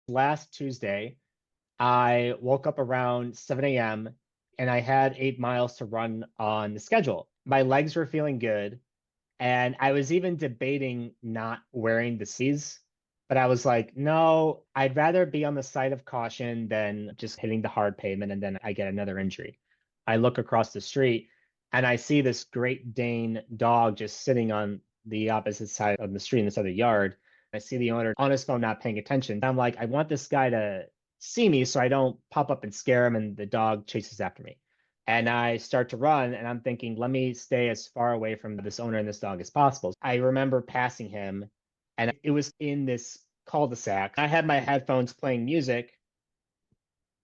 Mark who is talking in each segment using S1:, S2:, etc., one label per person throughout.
S1: Last Tuesday, I woke up around 7 a.m. and I had 8 miles to run on the schedule. My legs were feeling good. And I was even debating not wearing the C's, but I was like, no, I'd rather be on the side of caution than just hitting the hard pavement and then I get another injury. I look across the street and I see this Great Dane dog just sitting on the opposite side of the street in this other yard. I see the owner on his phone not paying attention. I'm like, I want this guy to see me so I don't pop up and scare him and the dog chases after me. And I start to run and I'm thinking, let me stay as far away from this owner and this dog as possible. I remember passing him and it was in this cul-de-sac. I had my headphones playing music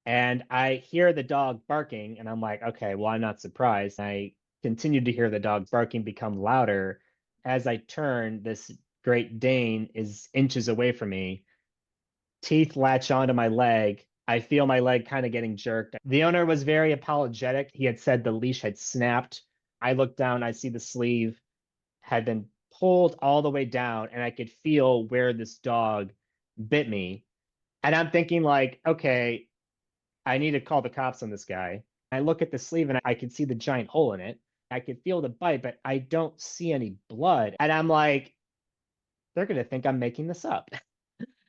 S1: and I hear the dog barking and I'm like, okay, well, I'm not surprised. I continued to hear the dog barking become louder. As I turn, this Great Dane is inches away from me. Teeth latch onto my leg. I feel my leg kind of getting jerked. The owner was very apologetic. He had said the leash had snapped. I look down, I see the sleeve had been pulled all the way down, and I could feel where this dog bit me. And I'm thinking, like, okay, I need to call the cops on this guy. I look at the sleeve and I can see the giant hole in it. I could feel the bite, but I don't see any blood. And I'm like, they're going to think I'm making this up.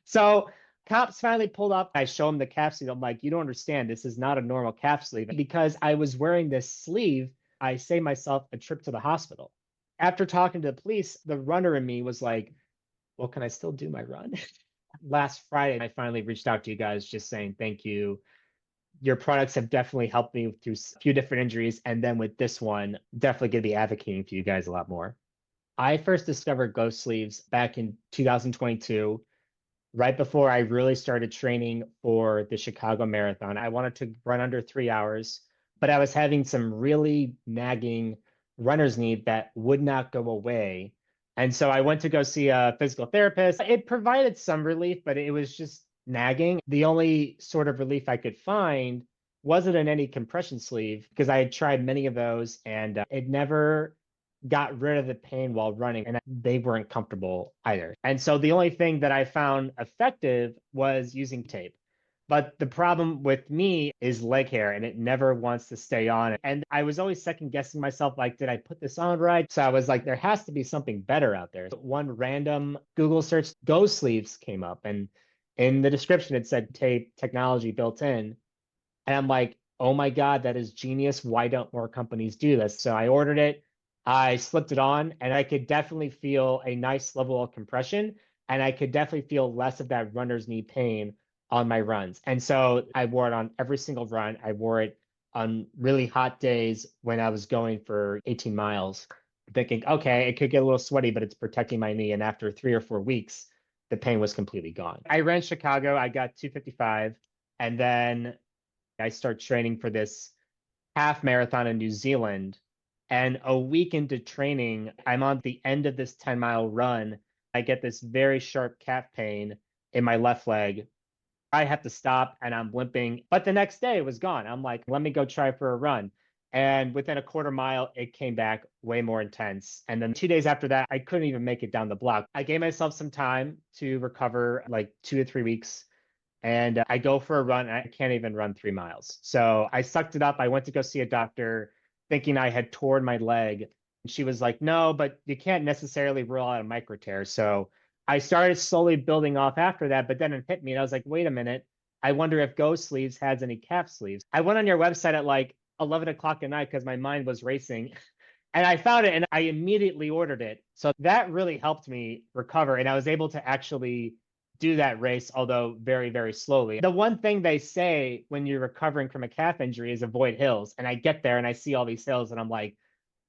S1: So cops finally pulled up. I show them the calf sleeve. I'm like, you don't understand. This is not a normal calf sleeve. Because I was wearing this sleeve, I saved myself a trip to the hospital. After talking to the police, the runner in me was like, well, can I still do my run? Last Friday, I finally reached out to you guys just saying thank you. Your products have definitely helped me through a few different injuries. And then with this one, definitely going to be advocating for you guys a lot more. I first discovered Ghost Sleeves back in 2022 right before I really started training for the Chicago Marathon. I wanted to run under 3 hours, but I was having some really nagging runner's knee that would not go away. And so I went to go see a physical therapist. It provided some relief, but it was just nagging. The only sort of relief I could find wasn't in any compression sleeve because I had tried many of those and it never got rid of the pain while running and they weren't comfortable either. And so the only thing that I found effective was using tape. But the problem with me is leg hair and it never wants to stay on. And I was always second guessing myself, like, did I put this on right? So I was like, there has to be something better out there. One random Google search, Ghost Sleeves came up and in the description it said tape technology built in. And I'm like, oh my God, that is genius. Why don't more companies do this? So I ordered it. I slipped it on and I could definitely feel a nice level of compression. And I could definitely feel less of that runner's knee pain on my runs. And so I wore it on every single run. I wore it on really hot days when I was going for 18 miles, thinking, okay, it could get a little sweaty, but it's protecting my knee. And after 3 or 4 weeks, the pain was completely gone. I ran Chicago. I got 255. And then I start training for this half marathon in New Zealand. And a week into training, I'm on the end of this 10-mile run. I get this very sharp calf pain in my left leg. I have to stop and I'm limping. But the next day it was gone. I'm like, let me go try for a run. And within a quarter mile, it came back way more intense. And then 2 days after that, I couldn't even make it down the block. I gave myself some time to recover, like 2 to 3 weeks. And I go for a run and I can't even run 3 miles. So I sucked it up. I went to go see a doctor thinking I had torn my leg. And she was like, no, but you can't necessarily rule out a micro tear. So I started slowly building off after that, but then it hit me and I was like, wait a minute. I wonder if Ghost Sleeves has any calf sleeves. I went on your website at like 11 o'clock at night because my mind was racing. And I found it and I immediately ordered it. So that really helped me recover. And I was able to actually do that race, although very, very slowly. The one thing they say when you're recovering from a calf injury is avoid hills. And I get there and I see all these hills and I'm like,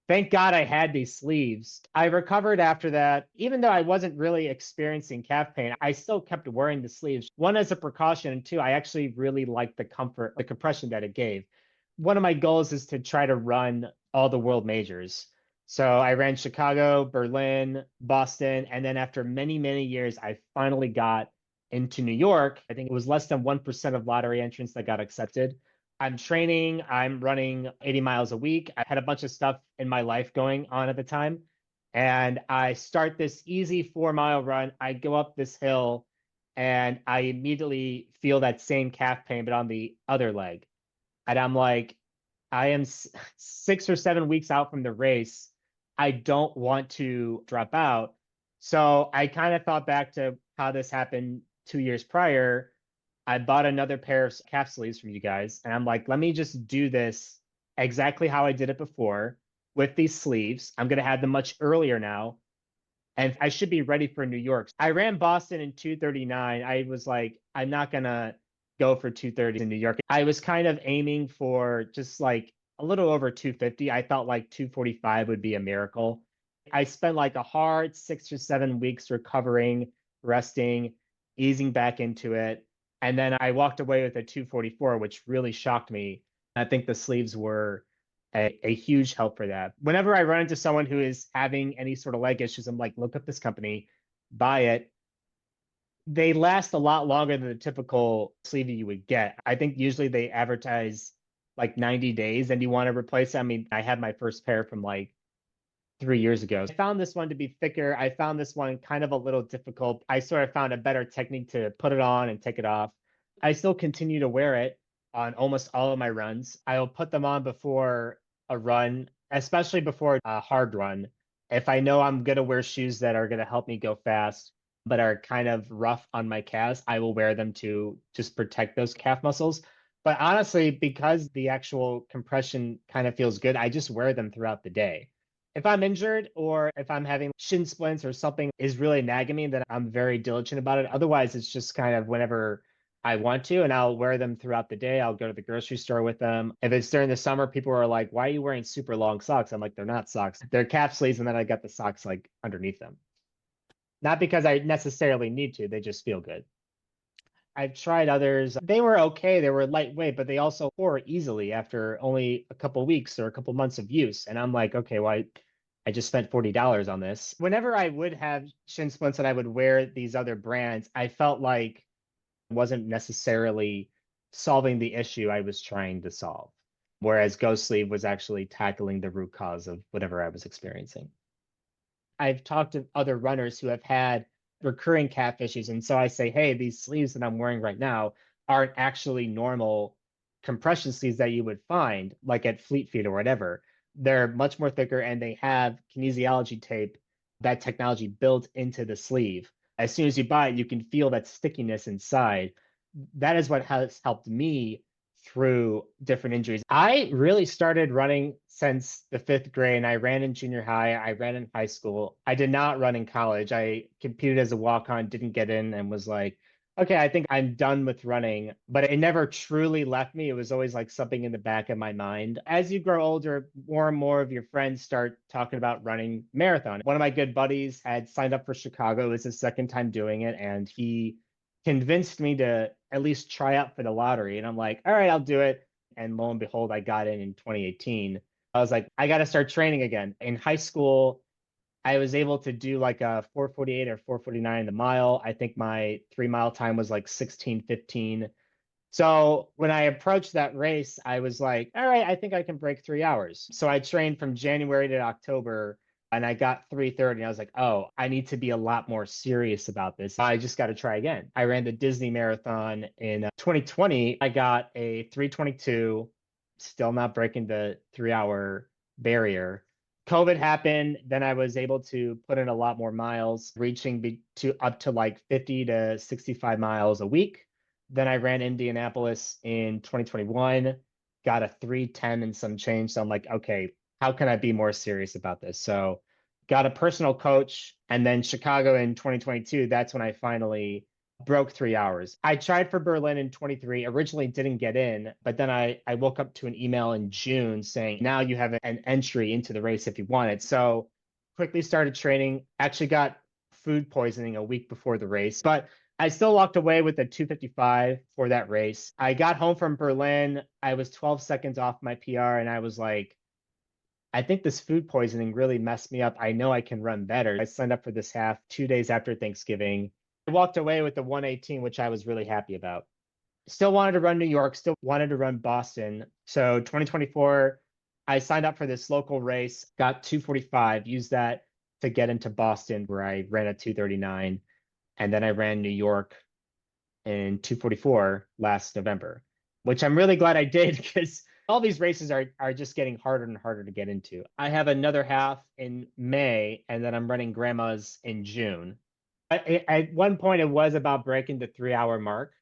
S1: thank God I had these sleeves. I recovered after that. Even though I wasn't really experiencing calf pain, I still kept wearing the sleeves. One, as a precaution, and two, I actually really liked the comfort, the compression that it gave. One of my goals is to try to run all the world majors. So I ran Chicago, Berlin, Boston, and then after many, many years, I finally got into New York. I think it was less than 1% of lottery entrants that got accepted. I'm training, I'm running 80 miles a week. I had a bunch of stuff in my life going on at the time. And I start this easy 4 mile run. I go up this hill and I immediately feel that same calf pain, but on the other leg. And I'm like, I am 6 or 7 weeks out from the race. I don't want to drop out. So I kind of thought back to how this happened 2 years prior. I bought another pair of calf sleeves from you guys, and I'm like, let me just do this exactly how I did it before with these sleeves. I'm going to have them much earlier now, and I should be ready for New York. I ran Boston in 2:39. I was like, I'm not gonna go for 2:30 in New York. I was kind of aiming for just like a little over 2:50. I felt like 2:45 would be a miracle. I spent like a hard 6 or 7 weeks recovering, resting, easing back into it. And then I walked away with a 2:44, which really shocked me. I think the sleeves were a huge help for that. Whenever I run into someone who is having any sort of leg issues, I'm like, look up this company, buy it. They last a lot longer than the typical sleeve you would get. I think usually they advertise like 90 days and you want to replace it. I mean, I had my first pair from like 3 years ago. I found this one to be thicker. I found this one kind of a little difficult. I sort of found a better technique to put it on and take it off. I still continue to wear it on almost all of my runs. I'll put them on before a run, especially before a hard run. If I know I'm going to wear shoes that are going to help me go fast, but are kind of rough on my calves, I will wear them to just protect those calf muscles. But honestly, because the actual compression kind of feels good, I just wear them throughout the day. If I'm injured or if I'm having shin splints or something is really nagging me, then I'm very diligent about it. Otherwise, it's just kind of whenever I want to, and I'll wear them throughout the day. I'll go to the grocery store with them. If it's during the summer, people are like, why are you wearing super long socks? I'm like, they're not socks. They're calf sleeves, and then I got the socks like underneath them. Not because I necessarily need to, they just feel good. I've tried others. They were okay. They were lightweight, but they also tore easily after only a couple weeks or a couple months of use. And I'm like, okay, well, I just spent $40 on this. Whenever I would have shin splints and I would wear these other brands, I felt like it wasn't necessarily solving the issue I was trying to solve. Whereas Ghost Sleeve was actually tackling the root cause of whatever I was experiencing. I've talked to other runners who have had recurring calf issues. And so I say, hey, these sleeves that I'm wearing right now aren't actually normal compression sleeves that you would find, like at Fleet Feet or whatever. They're much more thicker and they have kinesiology tape, that technology built into the sleeve. As soon as you buy it, you can feel that stickiness inside. That is what has helped me through different injuries. I really started running since the 5th grade, and I ran in junior high. I ran in high school. I did not run in college. I competed as a walk-on, didn't get in, and was like, okay, I think I'm done with running. But it never truly left me. It was always like something in the back of my mind. As you grow older, more and more of your friends start talking about running marathon. One of my good buddies had signed up for Chicago. It was his second time doing it, and he convinced me to at least try out for the lottery. And I'm like, all right, I'll do it. And lo and behold, I got in 2018. I was like, I got to start training again. In high school, I was able to do like a 4:48 or 4:49 in the mile. I think my 3 mile time was like 16:15. So when I approached that race, I was like, all right, I think I can break 3 hours. So I trained from January to October and I got 3:30. I was like, oh, I need to be a lot more serious about this. I just got to try again. I ran the Disney Marathon in 2020. I got a 3:22, still not breaking the 3 hour barrier. COVID happened, then I was able to put in a lot more miles, reaching to up to like 50 to 65 miles a week. Then I ran Indianapolis in 2021, got a 3:10 and some change. So I'm like, okay, how can I be more serious about this? So got a personal coach. And then Chicago in 2022, that's when I finally broke 3 hours. I tried for Berlin in 23, originally didn't get in, but then I woke up to an email in June saying, now you have an entry into the race if you want it. So quickly started training, actually got food poisoning a week before the race, but I still walked away with a 2:55 for that race. I got home from Berlin. I was 12 seconds off my PR, and I was like, I think this food poisoning really messed me up. I know I can run better. I signed up for this half 2 days after Thanksgiving. I walked away with the 1:18, which I was really happy about. Still wanted to run New York, still wanted to run Boston. So 2024, I signed up for this local race, got 2:45, used that to get into Boston, where I ran a 2:39. And then I ran New York in 244 last November, which I'm really glad I did because all these races are just getting harder and harder to get into. I have another half in May, and then I'm running grandma's in June. At one point, it was about breaking the 3 hour mark,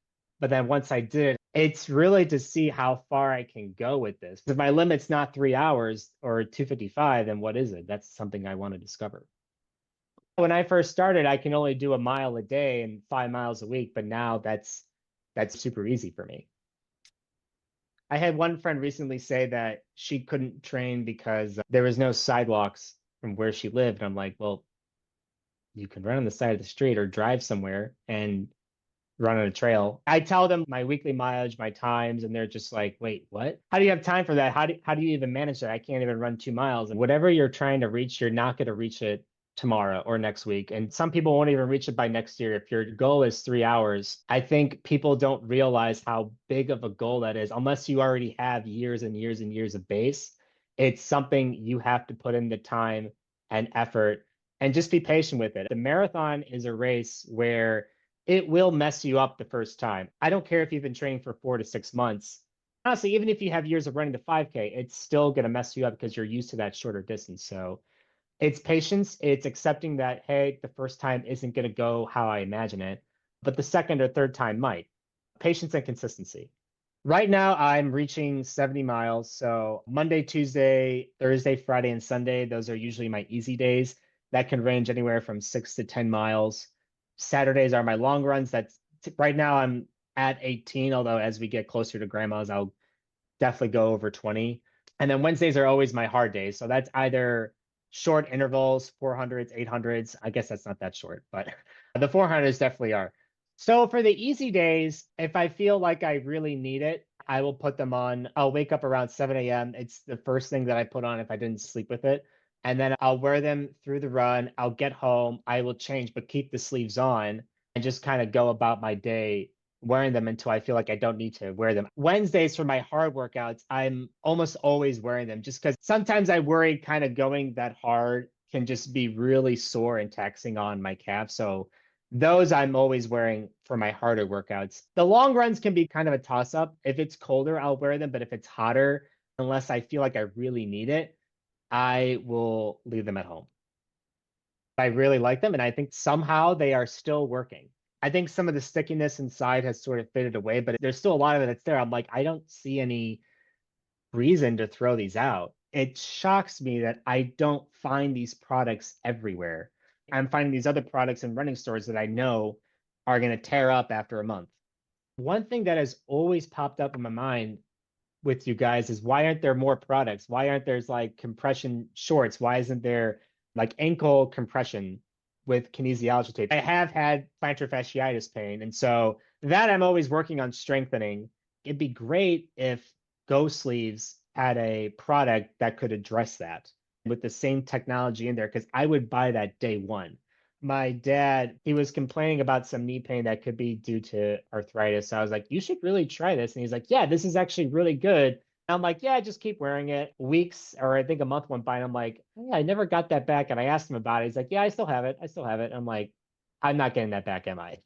S1: but then once I did, it's really to see how far I can go with this. If my limit's not 3 hours or 255, then what is it? That's something I want to discover. When I first started, I can only do a mile a day and 5 miles a week, but now that's super easy for me. I had one friend recently say that she couldn't train because there was no sidewalks from where she lived. And I'm like, well, you can run on the side of the street or drive somewhere and run on a trail. I tell them my weekly mileage, my times, and they're just like, wait, what? How do you have time for that? How do you even manage that? I can't even run 2 miles. And whatever you're trying to reach, you're not going to reach it tomorrow or next week. And some people won't even reach it by next year. If your goal is 3 hours, I think people don't realize how big of a goal that is unless you already have years and years and years of base. It's something you have to put in the time and effort and just be patient with it. The marathon is a race where it will mess you up the first time. I don't care if you've been training for 4 to 6 months. Honestly, even if you have years of running the 5K, it's still going to mess you up because you're used to that shorter distance. So it's patience. It's accepting that, hey, the first time isn't going to go how I imagine it, but the second or third time might. Patience and consistency. Right now, I'm reaching 70 miles. So Monday, Tuesday, Thursday, Friday, and Sunday, those are usually my easy days. That can range anywhere from 6 to 10 miles. Saturdays are my long runs. That's right now I'm at 18, although as we get closer to grandma's, I'll definitely go over 20. And then Wednesdays are always my hard days. So that's either short intervals, 400s, 800s. I guess that's not that short, but the 400s definitely are. So for the easy days, if I feel like I really need it, I will put them on. I'll wake up around 7 a.m. It's the first thing that I put on if I didn't sleep with it. And then I'll wear them through the run. I'll get home. I will change, but keep the sleeves on and just kind of go about my day wearing them until I feel like I don't need to wear them. Wednesdays for my hard workouts, I'm almost always wearing them just because sometimes I worry kind of going that hard can just be really sore and taxing on my calves. So those I'm always wearing for my harder workouts. The long runs can be kind of a toss up. If it's colder, I'll wear them, but if it's hotter, unless I feel like I really need it, I will leave them at home. I really like them, and I think somehow they are still working. I think some of the stickiness inside has sort of faded away, but there's still a lot of it that's there. I'm like, I don't see any reason to throw these out. It shocks me that I don't find these products everywhere. I'm finding these other products in running stores that I know are going to tear up after a month. One thing that has always popped up in my mind with you guys is why aren't there more products? Why aren't there like compression shorts? Why isn't there like ankle compression with kinesiology tape? I have had plantar fasciitis pain, and so that I'm always working on strengthening. It'd be great if Go Sleeves had a product that could address that with the same technology in there, because I would buy that day one. My dad, he was complaining about some knee pain that could be due to arthritis. So I was like, you should really try this. And he's like, yeah, this is actually really good. And I'm like, yeah, just keep wearing it. Weeks, or I think a month went by, and I'm like, yeah, I never got that back. And I asked him about it. He's like, yeah, I still have it. I still have it. I'm like, I'm not getting that back, am I?